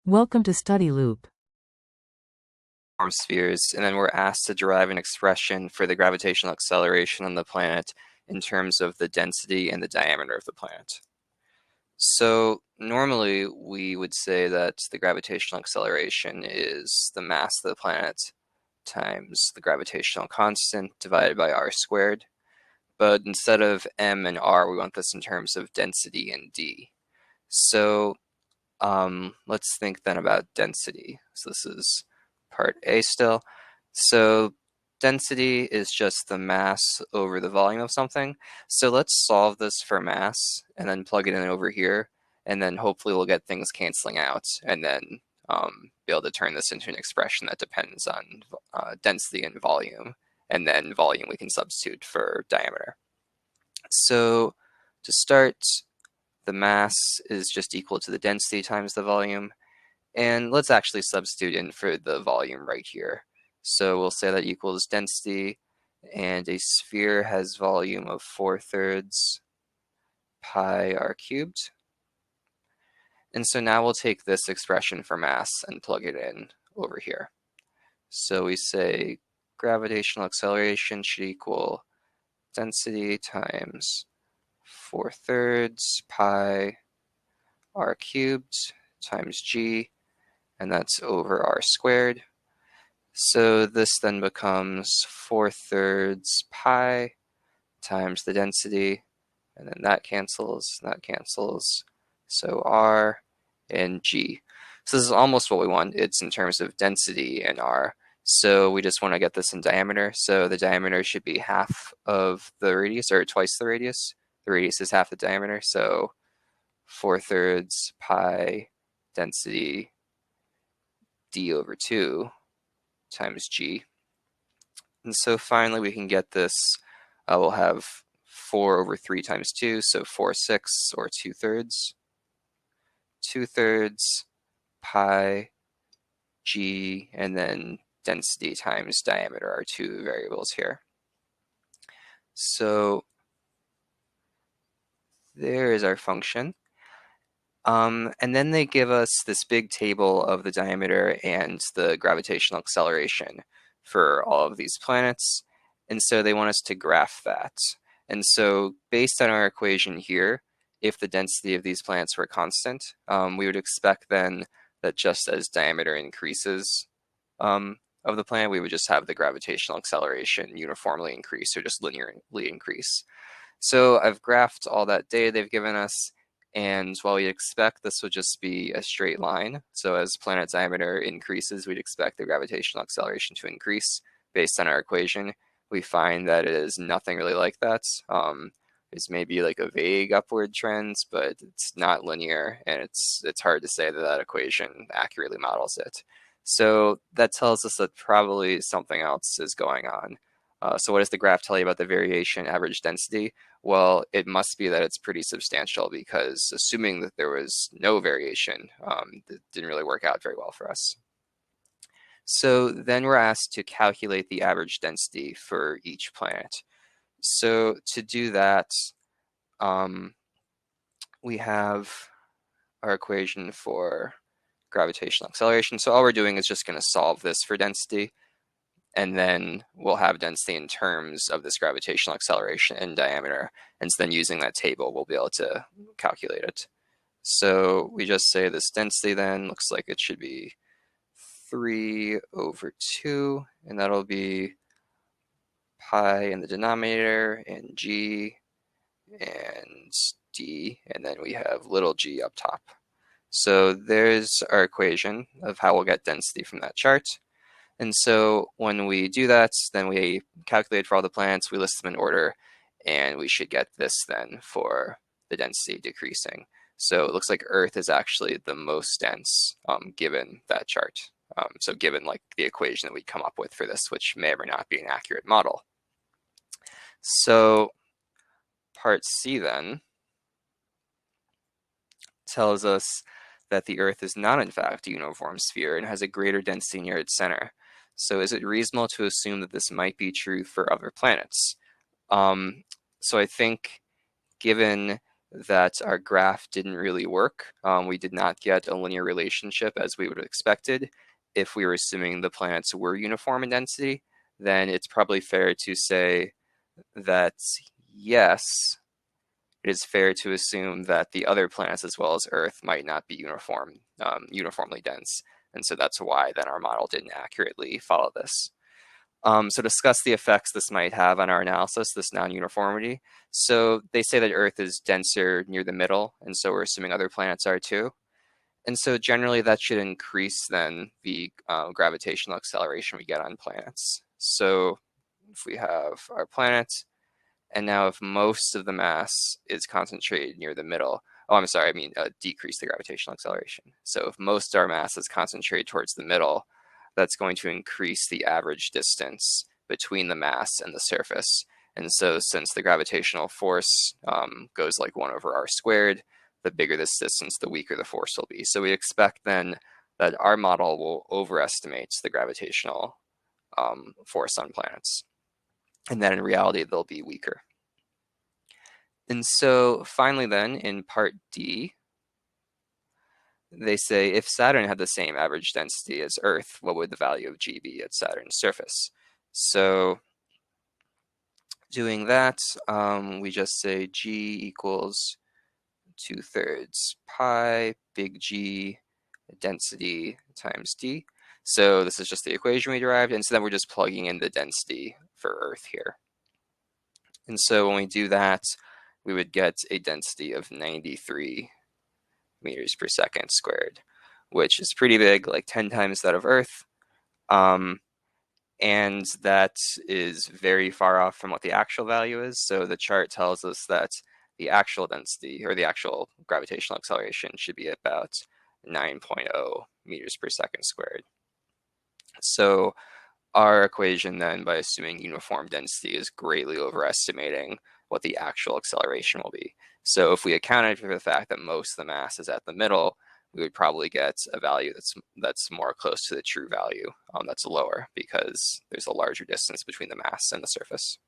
Welcome to Study Loop. Spheres, and then we're asked to derive an expression for the gravitational acceleration on the planet in terms of the density and the diameter of the planet. So normally we would say that the gravitational acceleration is the mass of the planet times the gravitational constant divided by r squared. But instead of m and r, we want this in terms of density and d. So let's think then about density. So this is part A still. So density is just the mass over the volume of something. So let's solve this for mass and then plug it in over here. And then hopefully we'll get things canceling out and then be able to turn this into an expression that depends on density and volume. And then volume we can substitute for diameter. So to start, the mass is just equal to the density times the volume. And let's actually substitute in for the volume right here. So we'll say that equals density, and a sphere has volume of 4/3 pi r cubed. And so now we'll take this expression for mass and plug it in over here. So we say gravitational acceleration should equal density times 4/3 pi r cubed times g, and that's over r squared. So this then becomes 4/3 pi times the density, and then that cancels, so r and g. So this is almost what we want. It's in terms of density and r. So we just want to get this in diameter. So the diameter should be half of the radius, or twice the radius. The radius is half the diameter, so 4/3 pi density d over 2 times g. And so finally we can get this, we'll have 4 over 3 times 2, so 4/6, or 2/3. 2/3 pi g, and then density times diameter are two variables here. So there is our function. And then they give us this big table of the diameter and the gravitational acceleration for all of these planets. And so they want us to graph that. And so based on our equation here, if the density of these planets were constant, we would expect then that just as diameter increases of the planet, we would just have the gravitational acceleration uniformly increase or just linearly increase. So I've graphed all that data they've given us. And while we expect this would just be a straight line, so as planet diameter increases, we'd expect the gravitational acceleration to increase based on our equation. We find that it is nothing really like that. It's maybe like a vague upward trend, but it's not linear, and it's hard to say that that equation accurately models it. So that tells us that probably something else is going on. So what does the graph tell you about the variation average density? Well, it must be that it's pretty substantial, because assuming that there was no variation, it didn't really work out very well for us. So then we're asked to calculate the average density for each planet. So to do that, we have our equation for gravitational acceleration. So all we're doing is just going to solve this for density. And then we'll have density in terms of this gravitational acceleration in diameter. And so then using that table, we'll be able to calculate it. So we just say this density then looks like it should be 3 over 2, and that'll be pi in the denominator and g and d, and then we have little g up top. So there's our equation of how we'll get density from that chart. And so when we do that, then we calculate for all the planets, we list them in order, and we should get this then for the density decreasing. So it looks like Earth is actually the most dense given that chart. So given like the equation that we come up with for this, which may or may not be an accurate model. So part C then tells us that the Earth is not in fact a uniform sphere and has a greater density near its center. So is it reasonable to assume that this might be true for other planets? So I think given that our graph didn't really work. We did not get a linear relationship as we would have expected. If we were assuming the planets were uniform in density, then it's probably fair to say that yes, it is fair to assume that the other planets as well as Earth might not be uniformly dense. And so that's why then our model didn't accurately follow this. So discuss the effects this might have on our analysis, this non-uniformity. So they say that Earth is denser near the middle, and so we're assuming other planets are too. And so generally that should increase then the gravitational acceleration we get on planets. So if we have our planet, and now if most of the mass is concentrated near the middle, oh, I'm sorry, I mean decrease the gravitational acceleration. So if most of our mass is concentrated towards the middle, that's going to increase the average distance between the mass and the surface. And so since the gravitational force goes like 1 over r squared, the bigger this distance, the weaker the force will be. So we expect then that our model will overestimate the gravitational force on planets. And then in reality, they'll be weaker. And so finally then, in part D, they say if Saturn had the same average density as Earth, what would the value of G be at Saturn's surface? So doing that, we just say G equals 2/3 pi big G density times D. So this is just the equation we derived, and so then we're just plugging in the density for Earth here. And so when we do that, we would get a density of 93 meters per second squared, which is pretty big, like 10 times that of Earth. And that is very far off from what the actual value is. So the chart tells us that the actual density or the actual gravitational acceleration should be about 9.0 meters per second squared. So our equation then, by assuming uniform density, is greatly overestimating what the actual acceleration will be. So if we accounted for the fact that most of the mass is at the middle, we would probably get a value that's more close to the true value that's lower because there's a larger distance between the mass and the surface.